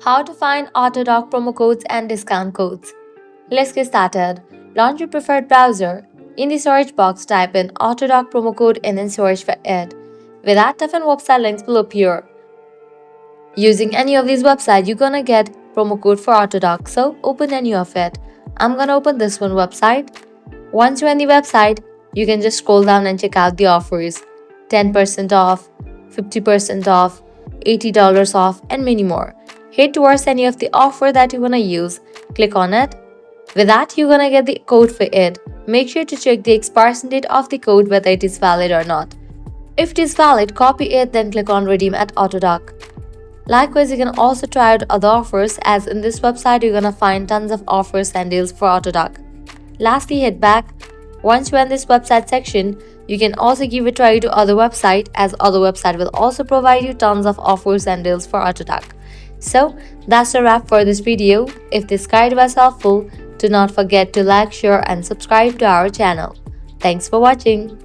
How to find Autodoc promo codes and discount codes. Let's get started. Launch your preferred browser. In the search box, type in Autodoc promo code and then search for it. With that, different website links will appear. Using any of these websites, you're gonna get promo code for Autodoc. So open any of it. I'm gonna open this one website. Once you're on the website, you can just scroll down and check out the offers. 10% off, 50% off, $80 off, and many more. Head towards any of the offer that you wanna use. Click on it. With that, you're gonna get the code for it. Make sure to check the expiration date of the code, whether it is valid or not. If it is valid, copy it, then click on Redeem at Autodoc. Likewise, you can also try out other offers, as in this website you're gonna find tons of offers and deals for Autodoc. Lastly, head back. Once you're in this website section, you can also give a try to other website, as other website will also provide you tons of offers and deals for Autodoc. So that's a wrap for this video. If this guide was helpful, do not forget to like, share and subscribe to our channel. Thanks for watching.